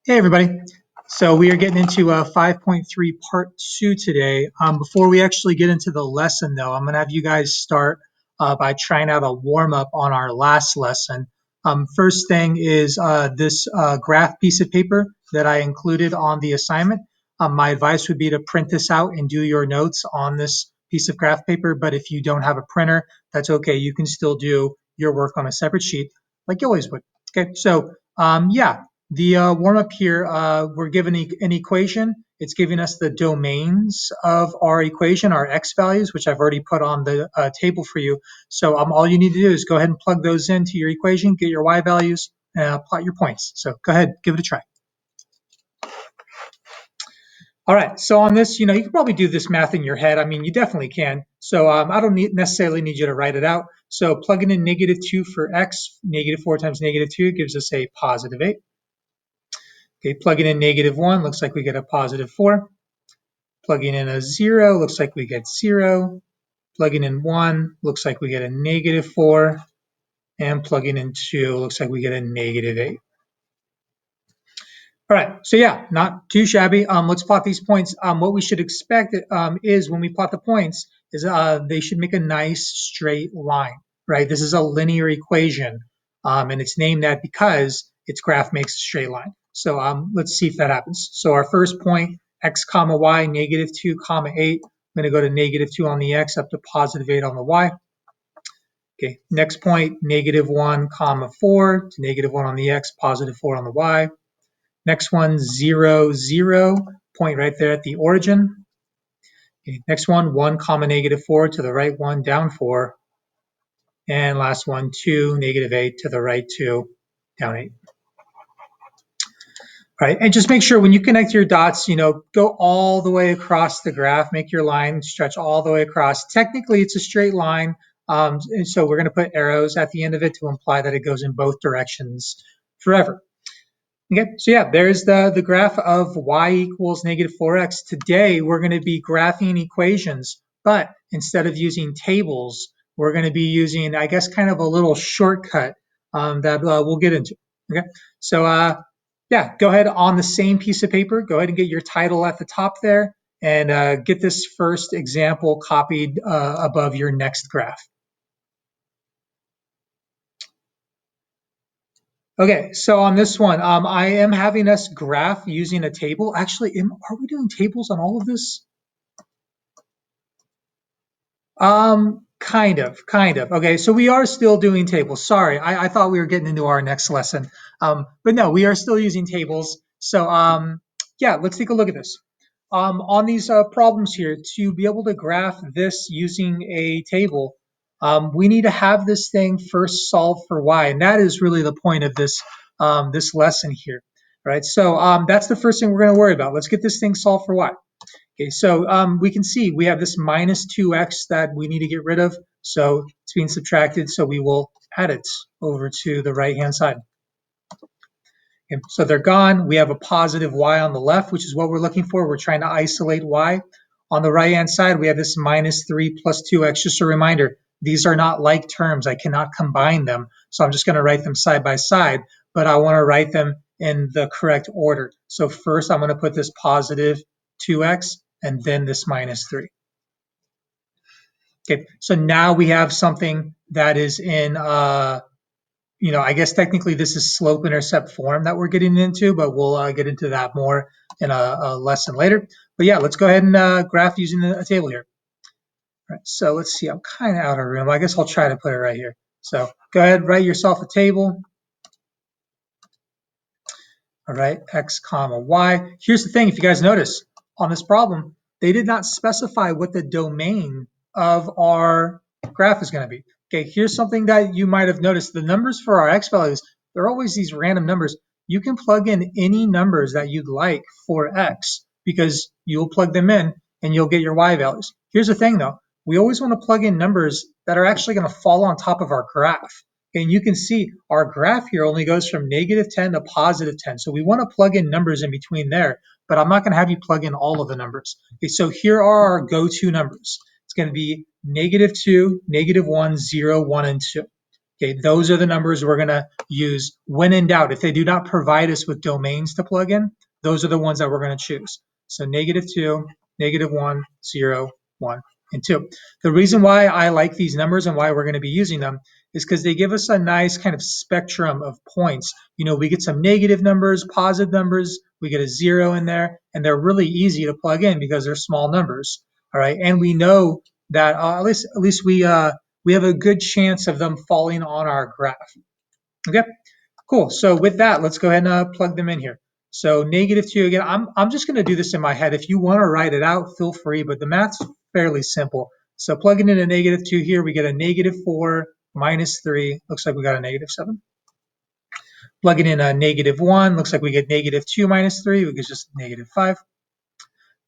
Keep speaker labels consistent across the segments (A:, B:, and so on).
A: Hey everybody. So we are getting into 5.3 part 2 today. Before we actually get into the lesson though, I'm going to have you guys start by trying out a warm up on our last lesson. First thing is this graph piece of paper that I included on the assignment. My advice would be to print this out and do your notes on this piece of graph paper. But if you don't have a printer, that's okay. You can still do your work on a separate sheet like you always would. Okay, so yeah. The warm-up here, we're given an equation. It's giving us the domains of our equation, our x values, which I've already put on the table for you. So all you need to do is go ahead and plug those into your equation, get your y values, and plot your points. So go ahead, give it a try. All right, so on this, you can probably do this math in your head. I mean, you definitely can. So I don't necessarily need you to write it out. So plugging in -2 for x, -4 times -2 gives us a +8. Okay, plugging in -1 looks like we get a +4. Plugging in a 0 looks like we get 0. Plugging in 1 looks like we get a -4. And plugging in 2 looks like we get a -8. All right, so yeah, not too shabby. Let's plot these points. What we should expect is when we plot the points is they should make a nice straight line, right? This is a linear equation, and it's named that because its graph makes a straight line. So let's see if that happens. So our first point, x comma y, -2 comma 8. I'm going to go to -2 on the x up to +8 on the y. Okay, next point, -1 comma 4 to -1 on the x, +4 on the y. Next one, 0, 0, point right there at the origin. Okay, next one, 1 comma -4 to the right 1, down 4. And last one, 2, -8 to the right 2, down 8. All right, and just make sure when you connect your dots, go all the way across the graph, make your line stretch all the way across. Technically, it's a straight line, and so we're going to put arrows at the end of it to imply that it goes in both directions forever. Okay, so yeah, there's the graph of y equals -4x. Today, we're going to be graphing equations, but instead of using tables, we're going to be using, I guess, kind of a little shortcut that we'll get into. Okay, so yeah, go ahead on the same piece of paper, go ahead and get your title at the top there, and get this first example copied above your next graph. Okay, so on this one, I am having us graph using a table. Actually, are we doing tables on all of this? Kind of. Okay, so we are still doing tables. Sorry, I thought we were getting into our next lesson. But no, we are still using tables. So yeah, let's take a look at this. On these problems here, to be able to graph this using a table, we need to have this thing first solved for y, and that is really the point of this this lesson here, right? So that's the first thing we're going to worry about. Let's get this thing solved for y. Okay, so we can see we have this -2x that we need to get rid of, so it's being subtracted, so we will add it over to the right-hand side. Okay, so they're gone. We have a positive y on the left, which is what we're looking for. We're trying to isolate y. On the right-hand side, we have this -3 plus 2x. Just a reminder, these are not like terms. I cannot combine them, so I'm just going to write them side by side, but I want to write them in the correct order. So first, I'm going to put this positive 2x and then this -3. Okay, so now we have something that is in I guess technically this is slope-intercept form that we're getting into, but we'll get into that more in a lesson later. But yeah, let's go ahead and graph using a table here. All right, so let's see, I'm kind of out of room. I guess I'll try to put it right here. So go ahead, write yourself a table. All right, x comma y. Here's the thing, if you guys notice, on this problem, they did not specify what the domain of our graph is going to be. Okay, here's something that you might have noticed. The numbers for our x values, they're always these random numbers. You can plug in any numbers that you'd like for x because you'll plug them in and you'll get your y values. Here's the thing though, we always want to plug in numbers that are actually going to fall on top of our graph. And you can see our graph here only goes from -10 to +10. So we want to plug in numbers in between there, but I'm not going to have you plug in all of the numbers. Okay, so here are our go-to numbers. It's going to be -2, -1, 0, 1, and 2. Okay, those are the numbers we're going to use when in doubt. If they do not provide us with domains to plug in, those are the ones that we're going to choose. So -2, -1, 0, 1, and 2. The reason why I like these numbers and why we're going to be using them is because they give us a nice kind of spectrum of points. You know, we get some negative numbers, positive numbers, we get a 0 in there, and they're really easy to plug in because they're small numbers. All right, and we know that at least we have a good chance of them falling on our graph. Okay, cool. So with that, let's go ahead and plug them in here. So -2, again, I'm just going to do this in my head. If you want to write it out, feel free, but the math's fairly simple. So plugging in a -2 here, we get a -4 minus 3. Looks like we got a -7. Plugging in a -1, looks like we get -2 minus 3, which is just -5.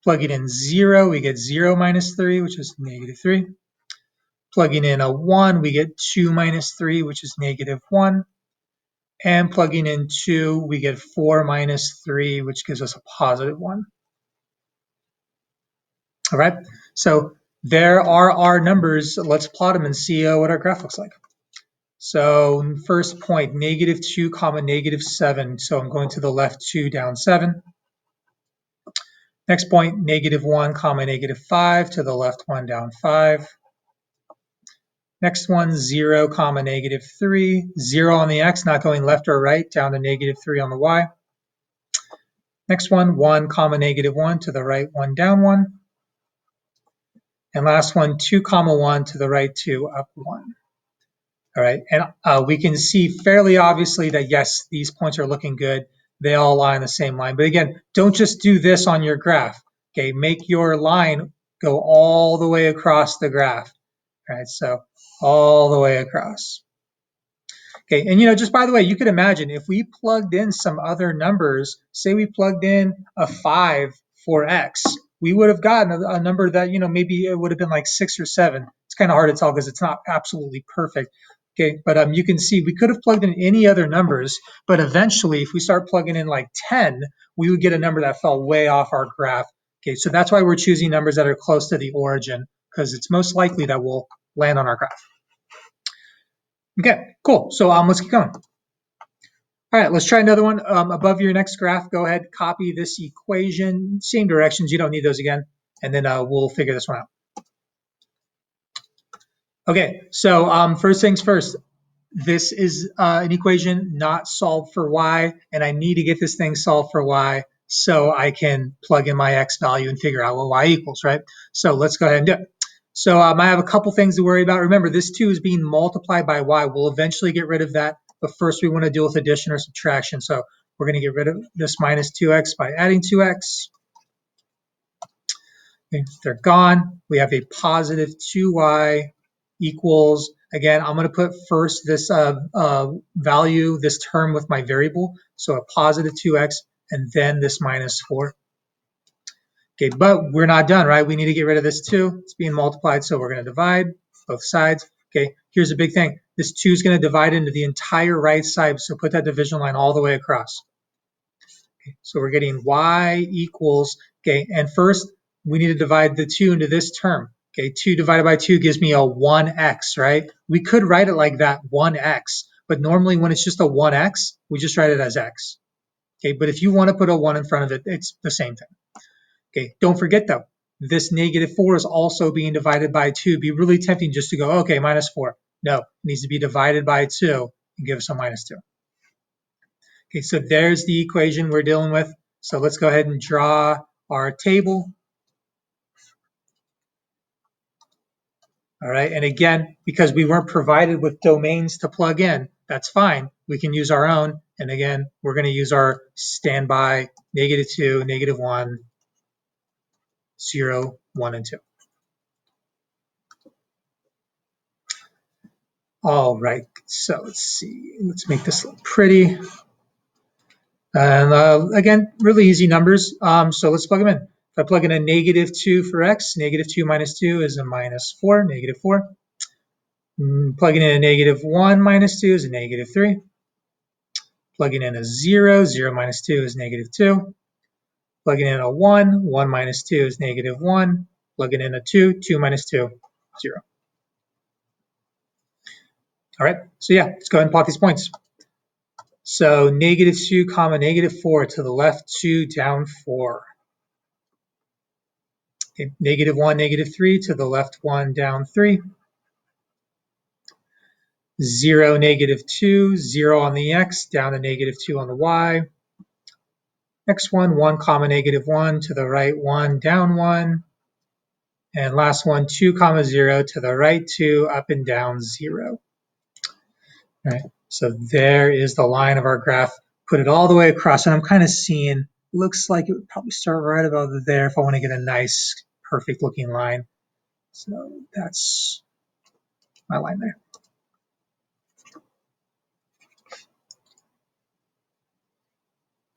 A: Plugging in 0, we get 0 minus 3, which is -3. Plugging in a 1, we get 2 minus 3, which is -1. And plugging in 2, we get 4 minus 3, which gives us a +1. All right, so there are our numbers. Let's plot them and see what our graph looks like. So first point, -2, -7. So I'm going to the left 2, down 7. Next point, -1, -5, to the left 1, down 5. Next one, 0, -3. 0 on the x, not going left or right, down to -3 on the y. Next one, 1, -1, to the right 1, down 1. And last one, 2, 1, to the right 2, up 1. All right, and we can see fairly obviously that yes, these points are looking good. They all lie on the same line. But again, don't just do this on your graph. Okay, make your line go all the way across the graph. All right, so all the way across. Okay, and you know, just by the way, you could imagine if we plugged in some other numbers, say we plugged in a 5 for x, we would have gotten a number that, you know, maybe it would have been like 6 or 7. It's kind of hard to tell because it's not absolutely perfect. Okay, but you can see we could have plugged in any other numbers, but eventually if we start plugging in like 10, we would get a number that fell way off our graph. Okay, so that's why we're choosing numbers that are close to the origin, because it's most likely that we'll land on our graph. Okay, cool. So let's keep going. All right, let's try another one. Above your next graph, go ahead, copy this equation. Same directions, you don't need those again. And then we'll figure this one out. Okay, so first things first, this is an equation not solved for y, and I need to get this thing solved for y so I can plug in my x value and figure out what y equals, right? So let's go ahead and do it. So I have a couple things to worry about. Remember, this 2 is being multiplied by y. We'll eventually get rid of that, but first we want to deal with addition or subtraction. So we're going to get rid of this minus 2x by adding 2x. Okay, they're gone. We have a positive 2y equals, again, I'm going to put first this value, this term with my variable, so a positive 2x, and then this minus 4. Okay, but we're not done, right? We need to get rid of this 2. It's being multiplied, so we're going to divide both sides. Okay, here's a big thing. This 2 is going to divide into the entire right side, so put that division line all the way across. Okay, so we're getting y equals, okay, and first we need to divide the 2 into this term. Okay, 2 divided by 2 gives me a 1x, right? We could write it like that, 1x, but normally when it's just a 1x, we just write it as x. Okay, but if you want to put a 1 in front of it, it's the same thing. Okay, don't forget though, this -4 is also being divided by 2. It'd be really tempting just to go, okay, minus 4. No, it needs to be divided by 2 and give us a minus 2. Okay, so there's the equation we're dealing with. So let's go ahead and draw our table. All right, and again, because we weren't provided with domains to plug in, that's fine. We can use our own. And again, we're going to use our standby -2, -1, 0, 1, and 2. All right, so let's see. Let's make this look pretty. And again, really easy numbers. So let's plug them in. If I plug in a -2 for x, -2 minus 2 is a -4, -4. Plugging in a -1 minus 2 is a -3. Plugging in a 0, 0 minus 2 is -2. Plugging in a 1, 1 minus 2 is -1. Plugging in a 2, 2 minus 2, 0. All right, so yeah, let's go ahead and plot these points. So -2, comma -4 to the left 2, down 4. Okay, -1, -3 to the left 1, down 3. 0, -2, 0 on the x, down to -2 on the y. Next one, 1, comma -1 to the right 1, down 1. And last one, 2, comma 0 to the right 2, up and down 0. All right, so there is the line of our graph. Put it all the way across, and I'm kind of seeing, looks like it would probably start right about there if I want to get a nice, perfect looking line. So that's my line there.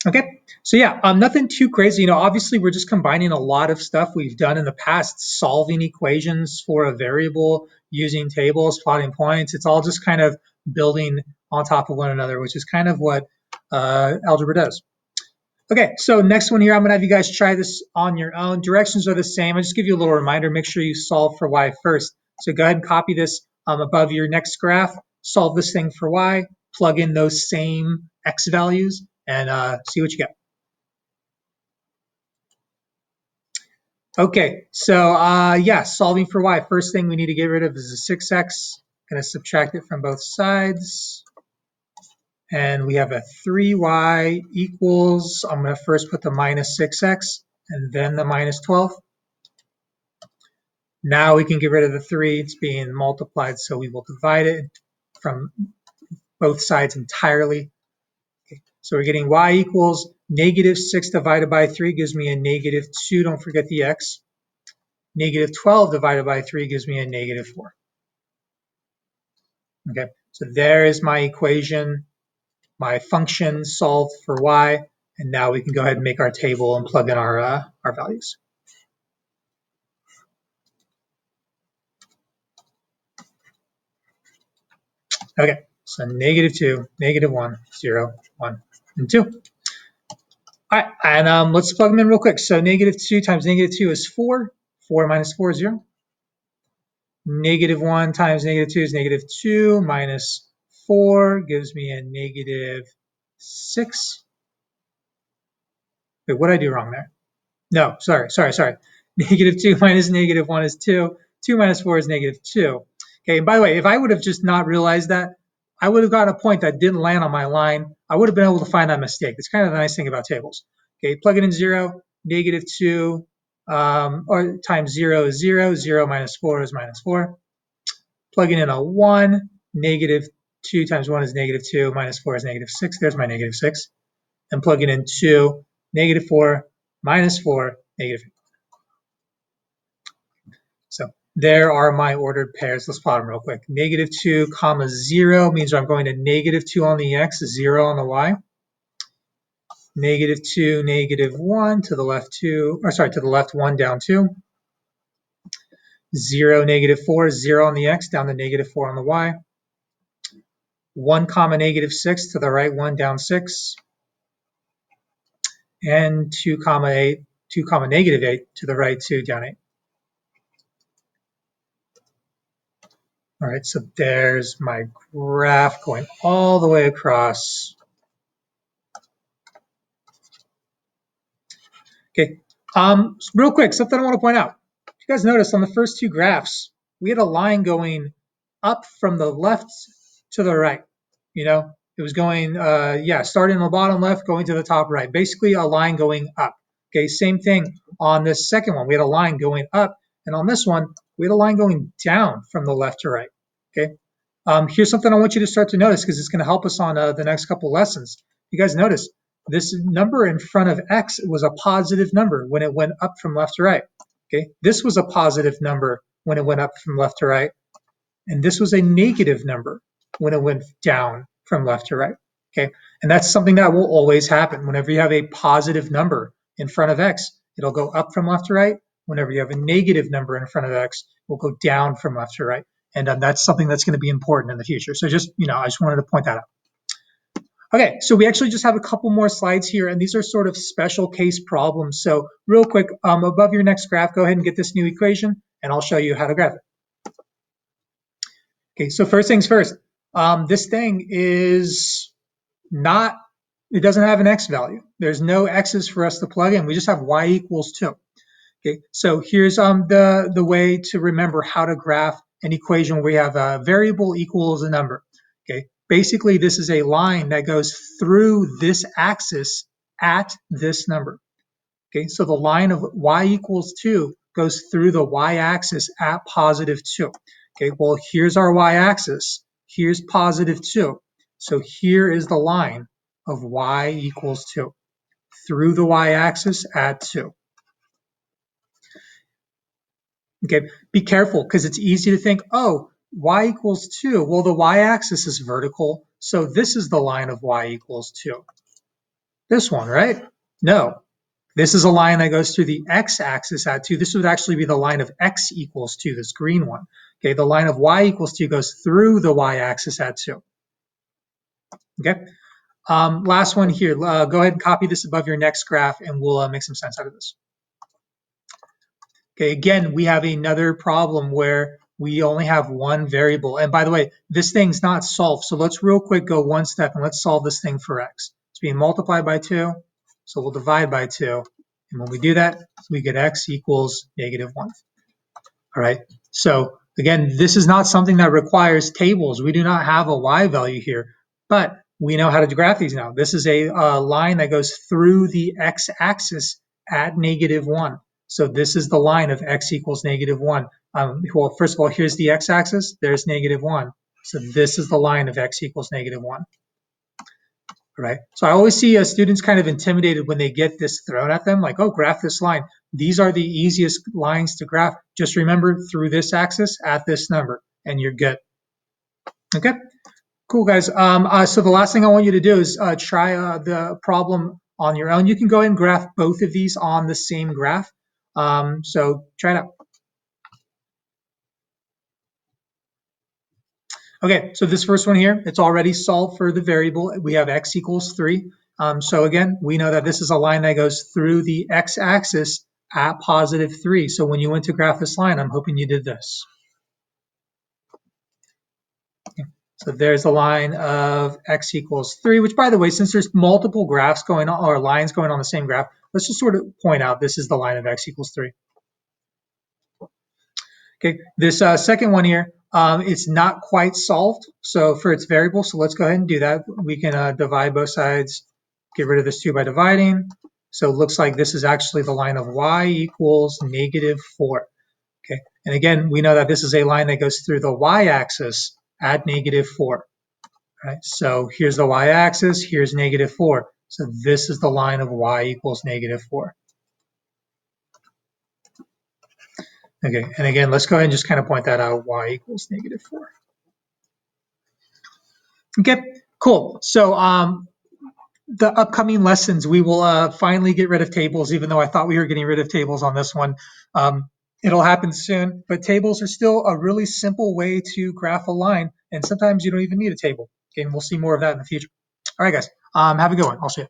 A: Okay, so yeah, nothing too crazy. Obviously we're just combining a lot of stuff we've done in the past, solving equations for a variable using tables, plotting points. It's all just kind of building on top of one another, which is kind of what algebra does. Okay, so next one here, I'm gonna have you guys try this on your own. Directions are the same. I'll just give you a little reminder, make sure you solve for y first. So go ahead and copy this above your next graph, solve this thing for y, plug in those same x values, and see what you get. Okay, so yeah, solving for y. First thing we need to get rid of is a 6x. Gonna subtract it from both sides. And we have a 3y equals, I'm gonna first put the minus 6x and then the minus 12. Now we can get rid of the 3, it's being multiplied, so we will divide it from both sides entirely. Okay. So we're getting y equals -6 divided by 3 gives me a -2, don't forget the x. -12 divided by 3 gives me a -4. Okay, so there is my equation, my function solved for y, and now we can go ahead and make our table and plug in our values. Okay, so -2, -1, 0, 1, and 2. All right, and let's plug them in real quick. So -2 times -2 is 4. 4 minus 4 is 0. -1 times -2 is -2 minus 4 gives me a -6. Wait, what did I do wrong there? No, sorry. -2 minus -1 is 2. 2 minus 4 is -2. Okay, and by the way, if I would have just not realized that, I would have gotten a point that didn't land on my line. I would have been able to find that mistake. It's kind of the nice thing about tables. Okay, plug it in 0, -2, or times 0 is 0. 0 minus 4 is -4. Plugging in a 1, -2 times 1 is -2, minus 4 is -6. There's my -6. And plugging in 2, -4, minus 4, -3. So there are my ordered pairs. Let's plot them real quick. -2, comma 0 means I'm going to -2 on the x, 0 on the y. -2, -1 to the left 2, or sorry, to the left 1, down 2. 0, -4, 0 on the x, down to -4 on the y. 1, comma -6 to the right 1, down 6. And 2, comma 8, 2, comma -8 to the right 2, down 8. All right, so there's my graph going all the way across. Okay, real quick, something I want to point out. You guys notice on the first two graphs, we had a line going up from the left to the right. It was going, starting on the bottom left, going to the top right. Basically a line going up. Okay, same thing on this second one. We had a line going up, and on this one, we had a line going down from the left to right. Okay, here's something I want you to start to notice because it's going to help us on the next couple lessons. You guys notice this number in front of x was a positive number when it went up from left to right. Okay, this was a positive number when it went up from left to right, and this was a negative number when it went down from left to right. Okay, and that's something that will always happen. Whenever you have a positive number in front of x, it'll go up from left to right. Whenever you have a negative number in front of x, it will go down from left to right. And that's something that's going to be important in the future. So just, I just wanted to point that out. Okay, so we actually just have a couple more slides here, and these are sort of special case problems. So real quick, above your next graph, go ahead and get this new equation, and I'll show you how to graph it. Okay, so first things first, This thing is not, it doesn't have an x value. There's no x's for us to plug in. We just have y equals 2. Okay, so here's the way to remember how to graph an equation where we have a variable equals a number. Okay, basically this is a line that goes through this axis at this number. Okay, so the line of y equals 2 goes through the y-axis at positive 2. Okay, well, here's our y-axis. Here's positive 2. So here is the line of y equals 2 through the y-axis at 2. Okay, be careful because it's easy to think, oh, y equals 2. Well, the y-axis is vertical, so this is the line of y equals 2. This one, right? No, this is a line that goes through the x-axis at 2. This would actually be the line of x equals 2, this green one. Okay, the line of y equals 2 goes through the y-axis at 2. Okay, last one here. Go ahead and copy this above your next graph, and we'll make some sense out of this. Okay, again, we have another problem where we only have one variable. And by the way, this thing's not solved. So let's real quick go one step and let's solve this thing for x. It's being multiplied by 2, so we'll divide by 2. And when we do that, we get x equals -1. All right, so again, this is not something that requires tables. We do not have a y value here, but we know how to graph these now. This is a line that goes through the x-axis at -1. So this is the line of x equals -1. Well, first of all, here's the x-axis. There's -1. So this is the line of x equals -1. Right? So I always see students kind of intimidated when they get this thrown at them, like, oh, graph this line. These are the easiest lines to graph. Just remember through this axis at this number, and you're good. Okay, cool, guys. So the last thing I want you to do is try the problem on your own. You can go ahead and graph both of these on the same graph. So try it out. Okay, so this first one here, it's already solved for the variable. We have x equals 3. So again, we know that this is a line that goes through the x-axis at +3. So when you went to graph this line, I'm hoping you did this. Okay. So there's the line of x equals 3, which, by the way, since there's multiple graphs going on, or lines going on the same graph, let's just sort of point out this is the line of x equals 3. Okay, this second one here, it's not quite solved, so for its variable, so let's go ahead and do that. We can divide both sides, get rid of this 2 by dividing. So it looks like this is actually the line of y equals -4. Okay, and again, we know that this is a line that goes through the y-axis at -4. Right, so here's the y-axis, here's -4. So this is the line of y equals -4. Okay, and again, let's go ahead and just kind of point that out, y equals -4. Okay, cool. So the upcoming lessons, we will finally get rid of tables, even though I thought we were getting rid of tables on this one. It'll happen soon, but tables are still a really simple way to graph a line, and sometimes you don't even need a table. Okay, and we'll see more of that in the future. All right, guys, have a good one. I'll see you.